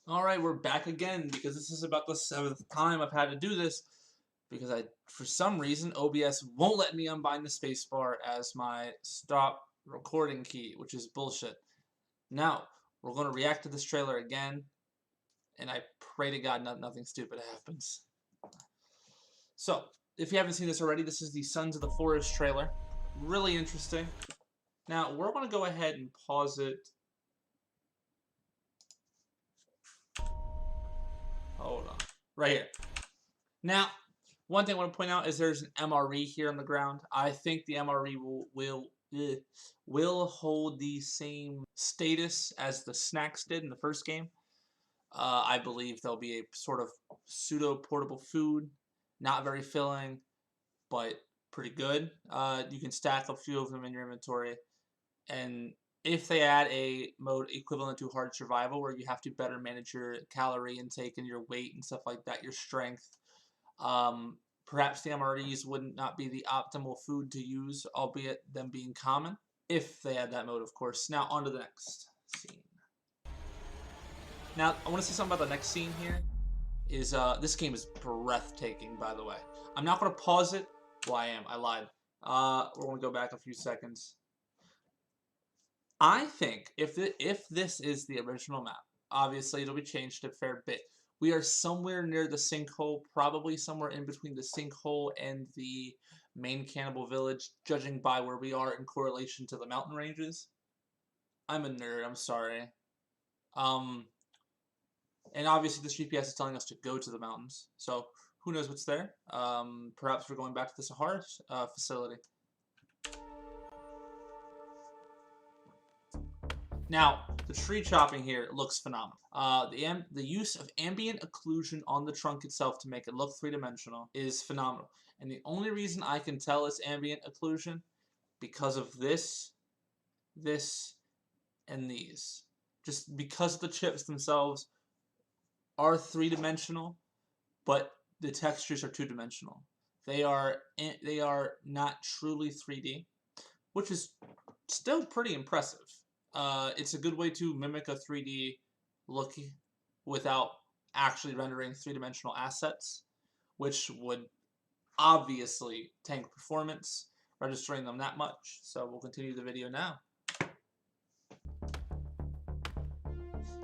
Alright, we're back again because this is about the 7th time I've had to do this because for some reason, OBS won't let me unbind the spacebar as my stop recording key, which is bullshit. Now, we're going to react to this trailer again, and I pray to God nothing stupid happens. So, if you haven't seen this already, this is the Sons of the Forest trailer. Really interesting. Now, we're going to go ahead and pause it. Hold on. Right here. Now, one thing I want to point out is there's an MRE here on the ground. I think the MRE will hold the same status as the snacks did in the first game. I believe there'll be a sort of pseudo portable food, not very filling, but pretty good. You can stack a few of them in your inventory, and if they add a mode equivalent to hard survival where you have to better manage your calorie intake and your weight and stuff like that, your strength, perhaps the MREs would not be the optimal food to use, albeit them being common, if they had that mode, of course. Now, on to the next scene. Now, I want to say something about the next scene here. This game is breathtaking, by the way. I'm not going to pause it. Well, I am. I lied. We're going to go back a few seconds. I think if this is the original map, obviously it'll be changed a fair bit. We are somewhere near the sinkhole, probably somewhere in between the sinkhole and the main cannibal village, judging by where we are in correlation to the mountain ranges. I'm a nerd, I'm sorry. And obviously this GPS is telling us to go to the mountains, so who knows what's there. Perhaps we're going back to the Sahara facility. Now, the tree chopping here looks phenomenal. The use of ambient occlusion on the trunk itself to make it look three-dimensional is phenomenal. And the only reason I can tell it's ambient occlusion because of this, and these. Just because the chips themselves are three-dimensional, but the textures are two-dimensional. They are not truly 3D, which is still pretty impressive. It's a good way to mimic a 3D look without actually rendering three-dimensional assets, which would obviously tank performance, registering them that much. So we'll continue the video now.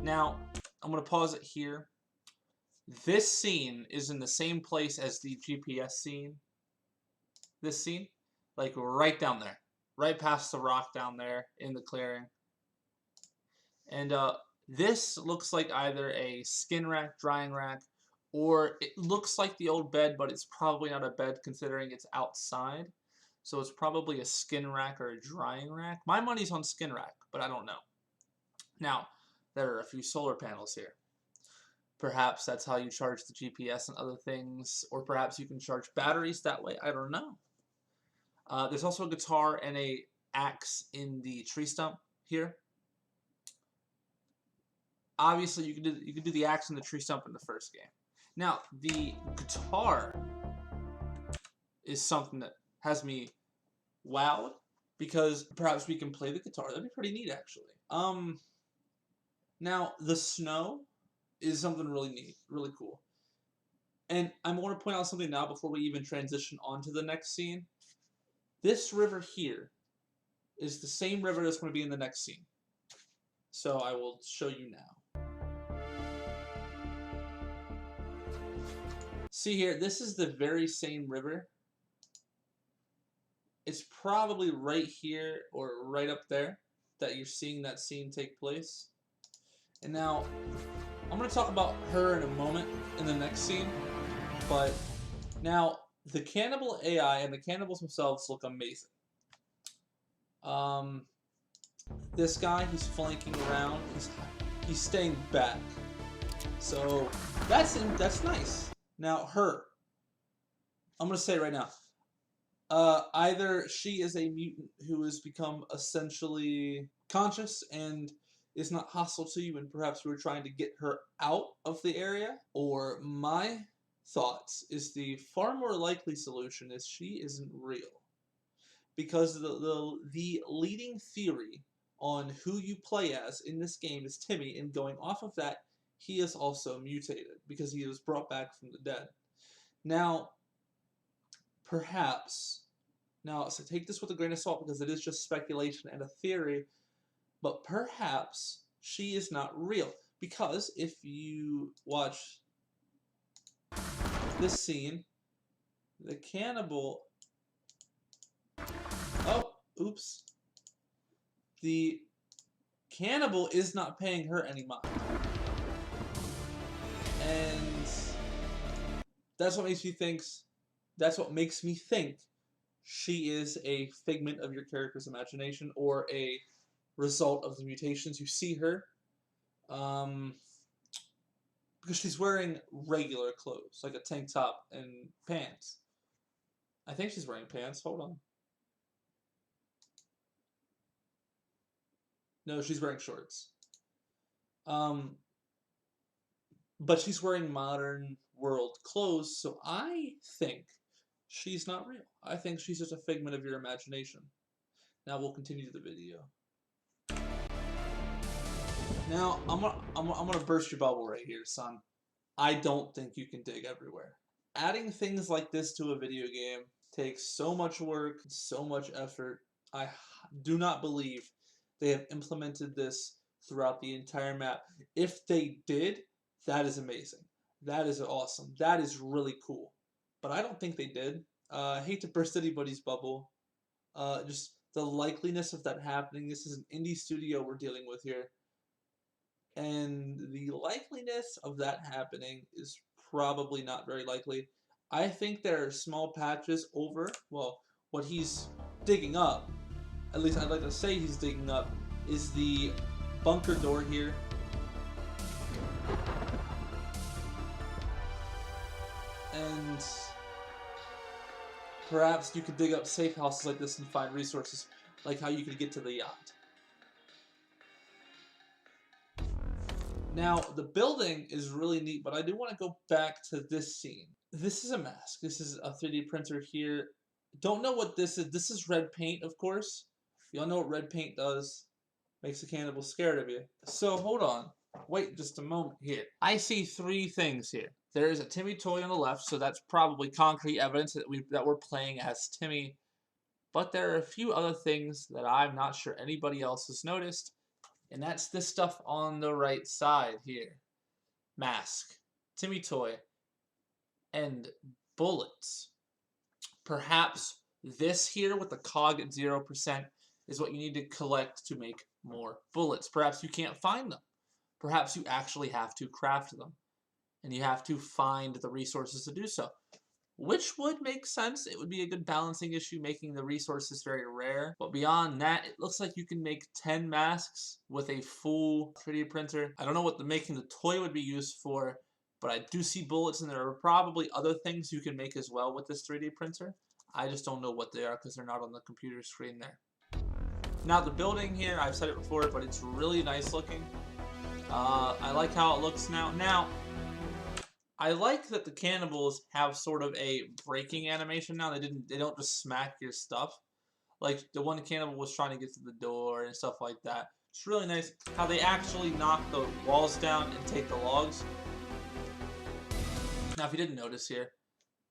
Now, I'm going to pause it here. This scene is in the same place as the GPS scene. This scene, like right down there, right past the rock down there in the clearing. And this looks like either a skin rack, drying rack, or it looks like the old bed, but it's probably not a bed considering it's outside. So it's probably a skin rack or a drying rack. My money's on skin rack, but I don't know. Now, there are a few solar panels here. Perhaps that's how you charge the GPS and other things, or perhaps you can charge batteries that way. I don't know. There's also a guitar and a axe in the tree stump here. Obviously, you could do the axe and the tree stump in the first game. Now, the guitar is something that has me wowed because perhaps we can play the guitar. That'd be pretty neat, actually. Now the snow is something really neat, really cool. And I want to point out something now before we even transition on to the next scene. This river here is the same river that's going to be in the next scene. So I will show you now. See here, this is the very same river. It's probably right here or right up there that you're seeing that scene take place. And now, I'm going to talk about her in a moment in the next scene. But now, the cannibal AI and the cannibals themselves look amazing. This guy, he's flanking around. He's staying back. So that's nice. Now her, I'm gonna say right now, either she is a mutant who has become essentially conscious and is not hostile to you, and perhaps we're trying to get her out of the area, or my thoughts is the far more likely solution is she isn't real, because the leading theory on who you play as in this game is Timmy, and going off of that, he is also mutated because he was brought back from the dead. Now, perhaps, so take this with a grain of salt because it is just speculation and a theory, but perhaps she is not real. Because if you watch this scene, the cannibal... Oh, oops. The cannibal is not paying her any mind. And that's what makes me think she is a figment of your character's imagination or a result of the mutations. You see her because she's wearing regular clothes, like a tank top and pants. I think she's wearing pants. Hold on. No, she's wearing shorts. But she's wearing modern world clothes, so I think she's not real. I think she's just a figment of your imagination. Now we'll continue the video. Now I'm gonna burst your bubble right here, son. I don't think you can dig everywhere. Adding things like this to a video game takes so much work, so much effort. I do not believe they have implemented this throughout the entire map. If they did, that is amazing. That is awesome. That is really cool. But I don't think they did. I hate to burst anybody's bubble. Just the likeliness of that happening. This is an indie studio we're dealing with here. And the likeliness of that happening is probably not very likely. I think there are small patches over, well, what he's digging up, at least I'd like to say he's digging up, is the bunker door here. And perhaps you could dig up safe houses like this and find resources, like how you could get to the yacht. Now, the building is really neat, but I do want to go back to this scene. This is a mask. This is a 3D printer here. Don't know what this is. This is red paint, of course. Y'all know what red paint does. Makes the cannibal scared of you. So, hold on. Wait just a moment here. I see three things here. There is a Timmy toy on the left, so that's probably concrete evidence that we're playing as Timmy. But there are a few other things that I'm not sure anybody else has noticed. And that's this stuff on the right side here. Mask, Timmy toy, and bullets. Perhaps this here with the cog at 0% is what you need to collect to make more bullets. Perhaps you can't find them. Perhaps you actually have to craft them. And you have to find the resources to do so. Which would make sense. It would be a good balancing issue, making the resources very rare. But beyond that, it looks like you can make 10 masks with a full 3D printer. I don't know what making the toy would be used for, but I do see bullets, and there are probably other things you can make as well with this 3D printer. I just don't know what they are because they're not on the computer screen there. Now the building here, I've said it before, but it's really nice looking. I like how it looks now. Now, I like that the cannibals have sort of a breaking animation now. They don't just smack your stuff. Like the one cannibal was trying to get to the door and stuff like that. It's really nice how they actually knock the walls down and take the logs. Now if you didn't notice here,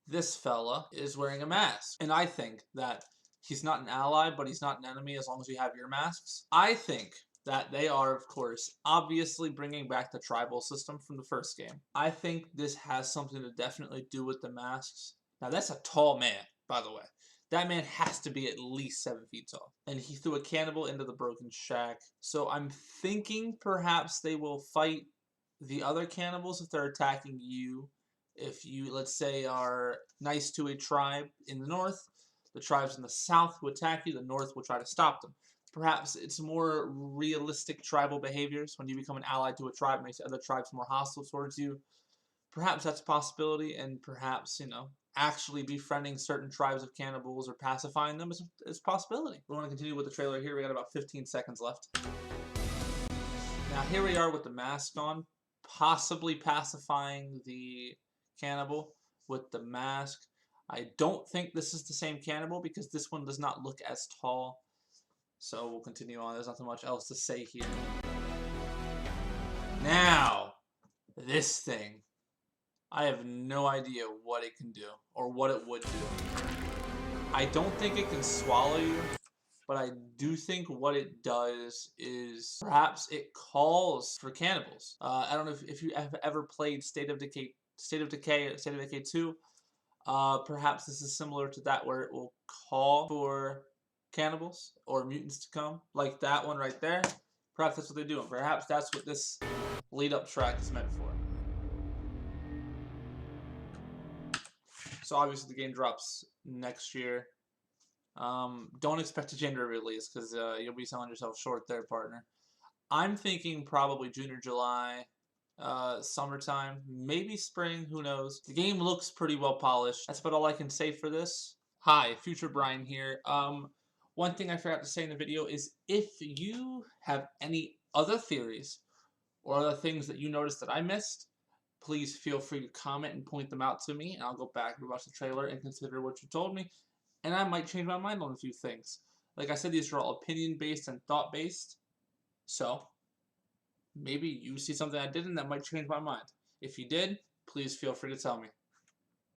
this fella is wearing a mask. And I think that he's not an ally, but he's not an enemy as long as you have your masks. I think that they are, of course, obviously bringing back the tribal system from the first game. I think this has something to definitely do with the masks. Now, that's a tall man, by the way. That man has to be at least 7 feet tall. And he threw a cannibal into the broken shack. So I'm thinking perhaps they will fight the other cannibals if they're attacking you. If you, let's say, are nice to a tribe in the north, the tribes in the south who attack you, the north will try to stop them. Perhaps it's more realistic tribal behaviors. When you become an ally to a tribe, it makes other tribes more hostile towards you. Perhaps that's a possibility, and perhaps, actually befriending certain tribes of cannibals or pacifying them is a possibility. We want to continue with the trailer here. We got about 15 seconds left. Now here we are with the mask on, possibly pacifying the cannibal with the mask. I don't think this is the same cannibal because this one does not look as tall. So we'll continue on. There's nothing much else to say here. Now, This thing, I have no idea what it can do or what it would do. I don't think it can swallow you, but I do think what it does is perhaps it calls for cannibals. I don't know if you have ever played State of Decay 2. Perhaps this is similar to that, where it will call for cannibals or mutants to come, like that one right there. Perhaps that's what they do, and perhaps that's what this lead-up track is meant for. So obviously the game drops next year. Don't expect a January release, because you'll be selling yourself short there, partner. I'm thinking probably June or July, summertime, maybe spring, who knows. The game looks pretty well polished. That's about all I can say for this. Hi, Future Brian here. One thing I forgot to say in the video is, if you have any other theories or other things that you noticed that I missed, please feel free to comment and point them out to me, and I'll go back and watch the trailer and consider what you told me, and I might change my mind on a few things. Like I said, these are all opinion-based and thought-based, so maybe you see something I didn't that might change my mind. If you did, please feel free to tell me.